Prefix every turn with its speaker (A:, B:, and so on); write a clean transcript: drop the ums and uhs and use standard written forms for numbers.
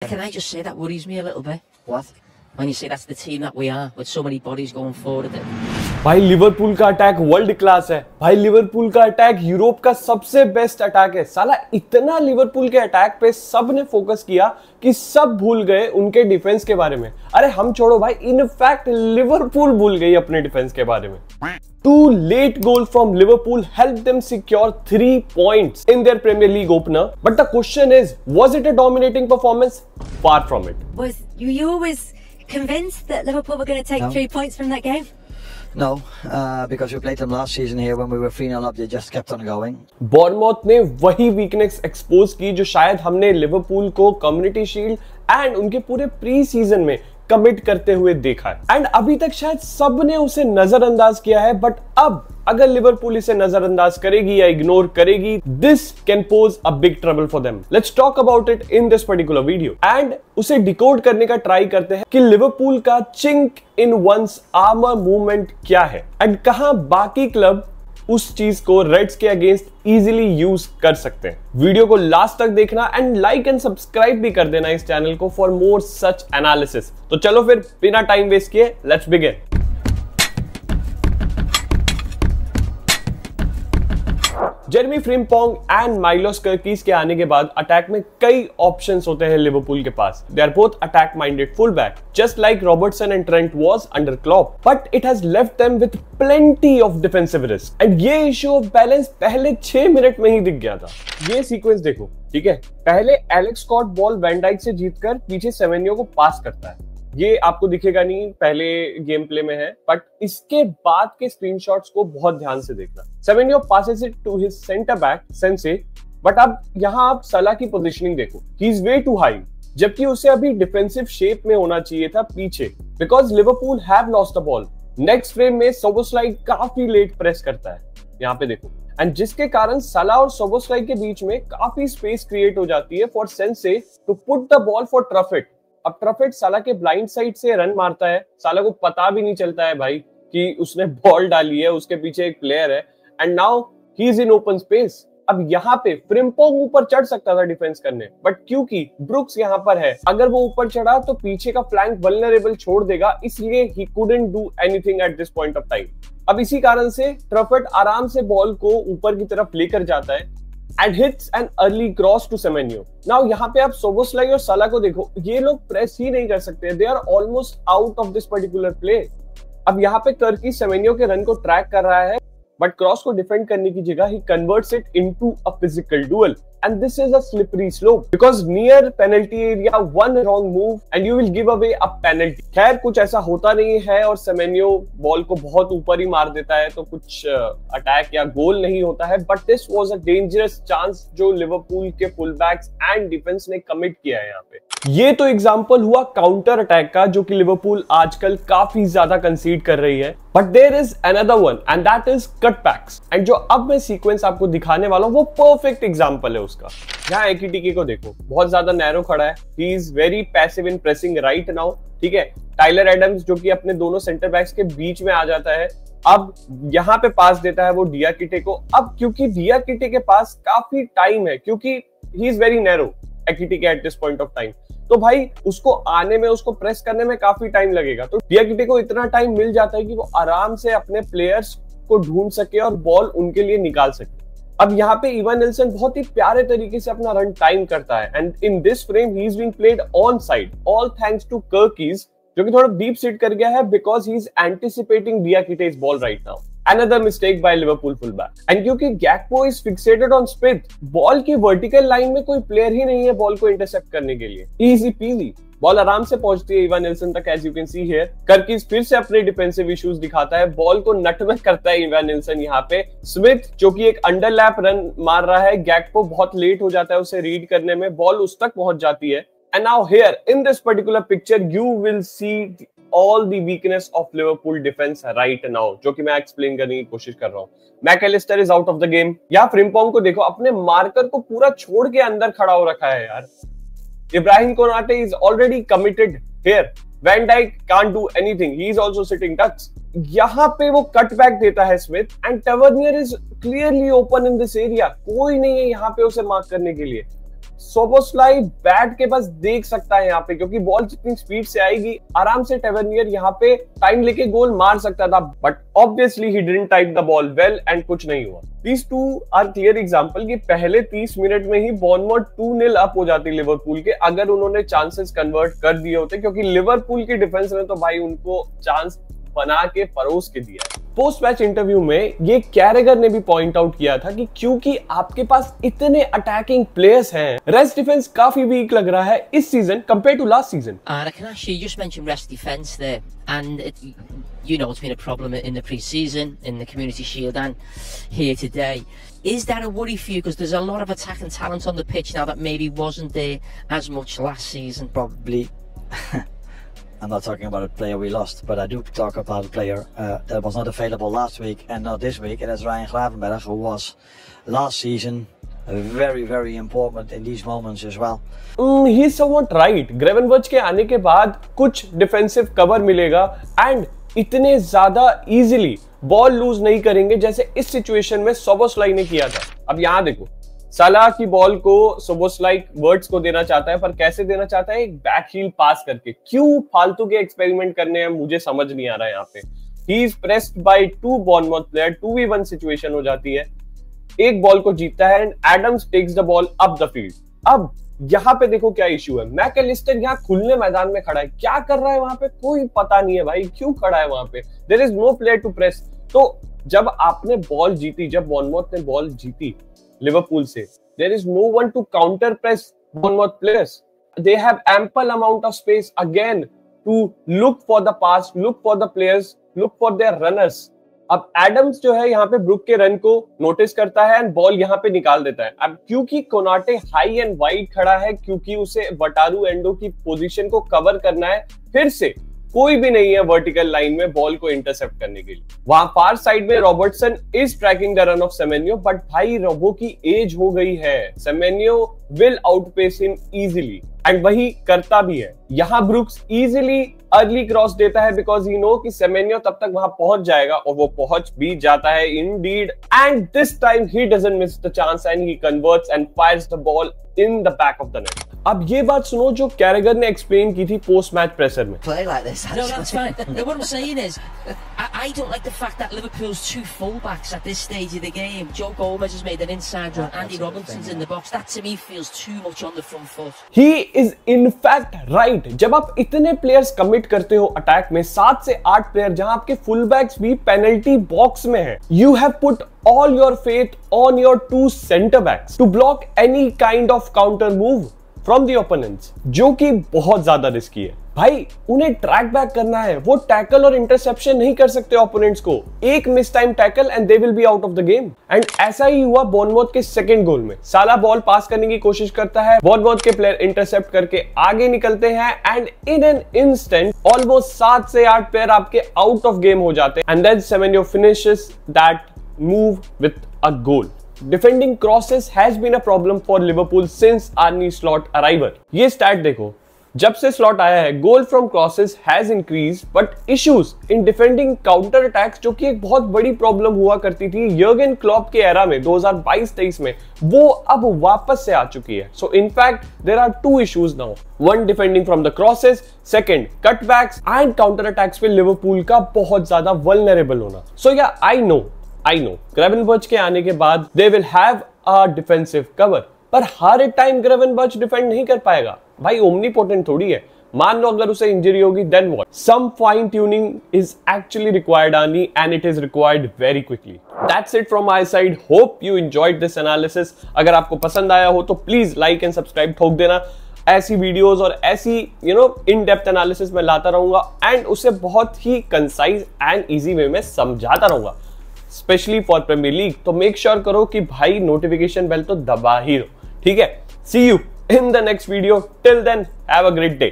A: Can I just say that worries me a little bit?
B: What?
A: When you say that's the team that we are, with so many bodies going forward.
C: भाई Liverpool का attack world class है। भाई Liverpool का attack Europe का सबसे best attack है। साला इतना लिवरपूल के अटैक पे सब ने फोकस किया कि सब भूल गए उनके डिफेंस के बारे में। अरे हम छोड़ो भाई, इनफैक्ट लिवरपूल भूल गई अपने डिफेंस के बारे में। Two late goals from Liverpool helped them secure 3 points in their Premier League opener. But the question is, was it a dominating performance? Far from it.
D: Was you always convinced that Liverpool were going to take 3 points from that game?
B: No, because we played them last season here when we were 3-0 up. They just kept on going.
C: बॉर्नमouth ने वही weakness expose की जो शायद हमने Liverpool को community shield and उनके पूरे pre season में कमिट करते हुए देखा है। एंड अभी तक शायद सब ने उसे नजरअंदाज किया है, बट अब अगर लिवरपूल इसे नजरअंदाज करेगी या इग्नोर करेगी, this can pose a big trouble for them. Let's talk about it in this particular video and उसे डिकोड करने का ट्राई करते हैं कि लिवरपूल का चिंक इन वंस आर्मर मूवमेंट क्या है एंड कहां बाकी क्लब उस चीज को रेड्स के अगेंस्ट इजीली यूज कर सकते हैं। वीडियो को लास्ट तक देखना एंड लाइक एंड सब्सक्राइब भी कर देना इस चैनल को फॉर मोर सच एनालिसिस। तो चलो फिर बिना टाइम वेस्ट किए let's begin. Jeremie Frimpong and Milos Kerkez के आने के बाद अटैक में कई ऑप्शंस होते हैं लिवरपूल के पास। They are both attack minded fullback just like Robertson and Trent was under Klopp, but it has left them with plenty of defensive risk and ये इशू ऑफ बैलेंस पहले 6 minute में ही दिख गया था। ये सीक्वेंस देखो, ठीक है। पहले Alex Scott ball van Dijk से जीतकर पीछे सेमेन्यो को पास करता है। ये आपको दिखेगा नहीं पहले गेम प्ले में है, बट इसके बाद के स्क्रीनशॉट्स को बहुत ध्यान से देखना। Semenyo passes it to his centre back Senesi, but अब यहाँ आप सलाह की पोजीशनिंग देखो, he is way too high, जबकि उसे अभी डिफेंसिव शेप में होना चाहिए था पीछे, because Liverpool have lost the ball. Next frame में सोबोस्लाई काफी लेट प्रेस करता है, यहाँ पे देखो, एंड जिसके कारण सलाह और सोबोस्लाई के बीच में काफी स्पेस क्रिएट हो जाती है for sense to put the ball for ट्रफिट। अब ट्रफिट साला के ब्लाइंड साइड से रन मारता है, साला को पता भी नहीं चलता है भाई कि उसने बॉल डाली है, उसके पीछे एक प्लेयर है and now he is in open space. अब यहाँ पे फ्रिम्पोंग ऊपर चढ़ सकता था डिफेंस करने, बट क्योंकि ब्रुक्स यहाँ पर है, अगर वो ऊपर चढ़ा तो पीछे का फ्लैंक वल्नरेबल छोड़ देगा, इसलिए he couldn't do anything at this point of time. अब इसी कारण से ट्रफिट आराम से बॉल को ऊपर की तरफ लेकर जाता है and hits an early cross to Semenyo. Now यहाँ पे आप सोबोस्लाई और साला को देखो, ये लोग प्रेस ही नहीं कर सकते, they are almost out of this particular play. अब यहाँ पे कर्की सेमेन्यो के रन को ट्रैक कर रहा है, बट क्रॉस को डिफेंड करने की जगह ही converts it into a physical duel and this is a slippery slope because near penalty area one wrong move and you will give away a penalty. खैर कुछ ऐसा होता नहीं है और सेमेन्यो बॉल को बहुत ऊपर ही मार देता है, तो कुछ अटैक या गोल नहीं होता है, but this was a dangerous chance जो लिवरपूल के फुलबैक्स एंड डिफेंस ने कमिट किया है यहाँ पे। ये तो एग्जांपल हुआ काउंटर अटैक का, जो कि लिवरपूल आजकल काफी ज्यादा कंसीड कर रही है, but there is another one and that is cutbacks. And जो अब मैं सीक्वेंस आपको दिखाने वाला हूं वो परफेक्ट एग्जांपल है उसका। यहाँ एकीटीके को देखो, बहुत ज्यादा नैरो खड़ा है, ही is very passive in pressing right now, ठीक है। टाइलर एडम्स जो कि अपने दोनों सेंटर बैक्स के बीच में आ जाता है, अब यहाँ पे पास देता है वो डियाकिटे को। अब क्योंकि डियाकिटे के पास काफी टाइम है, क्योंकि he is very narrow Ekitike at this point of time, तो भाई उसको आने में, उसको प्रेस करने में काफी टाइम लगेगा, तो डियाकिटे को इतना टाइम मिल जाता है कि वो आराम से अपने प्लेयर्स को ढूंढ सके और बॉल उनके लिए निकाल सके। अब यहाँ पे इवान नेल्सन बहुत ही प्यारे तरीके से अपना रन टाइम करता है and in this frame he is being played on side, all thanks to Kerkez, जो कि थोड़ा डीप सिट कर गया है because he is anticipating Diakite's ball right now. Another mistake by Liverpool fullback. And क्योंकि Gakpo is fixated on Smith, ball की vertical line में कोई प्लेयर ही नहीं है बॉल को इंटरसेप्ट करने के लिए। Easy peasy, बॉल आराम से पहुंचती है इवान नेल्सन तक, as you can see here. Kerkez फिर से अपने डिफेंसिव इश्यूज दिखाता है, बॉल को नटमेग करता है इवान नेल्सन यहाँ पे। स्मिथ जो कि एक अंडरलैप रन मार रहा है, Gakpo बहुत लेट हो जाता है उसे रीड करने में, बॉल उस तक पहुंच जाती है। And now here in this particular picture you will see all the weakness of Liverpool defense right now, जो कि मैं एक्सप्लेन करने की कोशिश कर रहा हूँ। Mac Allister is out of the game. या फ्रिम्पोंग को देखो, अपने मार्कर को पूरा छोड़ के अंदर खड़ा हो रखा है यार। Ibrahima Konate is already committed here, van Dijk can't do anything, he is also sitting ducks. यहाँ पे वो कट बैक देता है Smith and Tavernier is clearly open in this area, कोई नहीं है यहाँ पे उसे मार्क करने के लिए। सोबोस्लाई बैट के बस देख सकता है यहाँ पे, क्योंकि बॉल जितनी स्पीड से आएगी आराम से टेवर्नियर यहाँ पे टाइम लेके गोल मार सकता था, but obviously he didn't time the ball well and कुछ नहीं हुआ। These two are clear example कि पहले 30 मिनट में ही बॉर्नमोथ 2-0 अप हो जाती लिवरपूल के, अगर उन्होंने चांसेस कन्वर्ट कर दिए होते, क्योंकि लिवरपूल की डिफेंस ने तो भाई उनको चांस बना के परोस के दिया है। पोस्ट मैच इंटरव्यू में ये कैरेगर ने भी पॉइंट आउट किया था कि क्योंकि आपके पास इतने अटैकिंग प्लेयर्स हैं, रेस्ट डिफेंस काफी वीक लग रहा है इस season compare to last season.
A: And I can actually, you just mentioned rest defence there, and you know it's been a problem in the pre-season, in the Community Shield, and here today. Is that a worry for you? Because there's a lot of attacking talent on the pitch now that maybe wasn't there as much last season.
B: Probably. I'm not talking about a player we lost, but I do talk about a player that was not available last week and not this week, and that's Ryan Gravenberch, who was last season very, very important in these moments as well.
C: He is somewhat right. Gravenberch के आने के बाद कुछ defensive cover मिलेगा and इतने ज्यादा easily ball loose नहीं करेंगे जैसे इस सिचुएशन में सोबोस्लाई ने किया था। अब यहाँ देखो, सलाह की बॉल को सोबोस्लाई वर्ड्स को देना चाहता है, पर कैसे देना चाहता है? एक बैक हील पास करके। क्यों फालतू के एक्सपेरिमेंट करने हैं, मुझे समझ नहीं आ रहा है यहाँ पे। He is pressed by 2 Bournemouth player, 2v1 situation हो जाती है, एक बॉल को जीतता है and Adams takes the ball up the field. अब यहाँ पे देखो क्या इश्यू है, मैकलिस्टर यहाँ खुलने मैदान में खड़ा है, क्या कर रहा है वहां पे कोई पता नहीं है भाई, क्यों खड़ा है वहां पे? There is no player to press. तो जब आपने बॉल जीती, जब बॉर्नमोथ ने बॉल जीती लिवरपूल से, there is no one to counter press Bournemouth players. They have ample amount of space again to look for the pass, look for the players, look for their runners. अब Adams जो है यहाँ पे book के run को notice करता है and ball यहाँ पे निकाल देता है। अब क्योंकि कोनाटे हाई एंड वाइड खड़ा है, क्योंकि उसे वटारू एंडो की पोजीशन को कवर करना है, फिर से कोई भी नहीं है वर्टिकल लाइन में बॉल को इंटरसेप्ट करने के लिए। वहां फार साइड में Robertson is tracking the run of Semenyo, but भाई रोबो की एज हो गई है, Semenyo will outpace him easily and वही करता भी है। यहाँ ब्रुक्स इजीली अर्ली क्रॉस देता है बिकॉज ही नो कि सेमेन्यो तब तक वहां पहुंच जाएगा, और वो पहुंच भी जाता है indeed, and this time he doesn't miss the chance and he converts and fires the ball in the back of the net. अब ये बात सुनो जो कैरेगर ने एक्सप्लेन की थी पोस्ट मैच प्रेसर में।
A: Play like this. No, that's fine. No, what I'm saying is, I don't like the fact that Liverpool's 2 fullbacks at this stage of the game. Joe Gomez has made an inside run. Andy Robinson's in the box. That to me feels too much on the front foot.
C: He is in fact right. जब आप इतने players commit करते हो attack में, 7 से 8 player, जहां आपके full backs भी पेनल्टी बॉक्स में है, you have put all your faith on your 2 center backs to block any kind of counter move from the opponents, जो कि बहुत ज्यादा रिस्की है। भाई उन्हें ट्रैक बैक करना है, वो टैकल और इंटरसेप्शन नहीं कर सकते ओपोनेंट्स को। एक miss time tackle and they will be out of the game. And ऐसा ही हुआ बॉर्नमोथ के सेकंड गोल में। साला बॉल पास करने की कोशिश करता है, बॉर्नमोथ के प्लेयर इंटरसेप्ट करके आगे निकलते हैं and in an instant almost 7 से 8 प्लेयर आपके आउट ऑफ गेम हो जाते हैं and then Semenyo finishes that move with a goal. Defending crosses has been a problem for Liverpool since Arne Slot arrival. ये स्टैट देखो, जब से slot आया है गोल from crosses has increase, but issues in defending counter attacks, जो कि एक बहुत बड़ी प्रॉब्लम हुआ करती थी यर्गन क्लॉप के एरा में 2022-23 में, वो अब वापस से आ चुकी है। So in fact there are 2 issues now, one defending from the crosses, second cutbacks and counter attacks पे लिवरपूल का बहुत ज्यादा वल्नरेबल होना। सो या आई नो ग्रेवेनबर्च के आने के बाद they will have a defensive cover, पर हर टाइम ग्रेवेनबर्च डिफेंड नहीं कर पाएगा भाई, ओमनीपोटेंट थोड़ी है। मान लो अगर उसे इंजरी होगी, then what? Some fine tuning is actually required आनी, and it is required very quickly. That's it from my side, hope you enjoyed this analysis. अगर आपको पसंद आया हो तो प्लीज लाइक एंड सब्सक्राइब ठोक देना। ऐसी वीडियोस और ऐसी इन डेप्थ एनालिसिस में लाता रहूंगा एंड उसे बहुत ही कंसाइज एंड इजी वे में समझाता रहूंगा, स्पेशली फॉर प्रीमियर लीग। तो मेक श्योर करो कि भाई नोटिफिकेशन बेल तो दबा ही दो, ठीक है? See you in the next video, till then have a great day.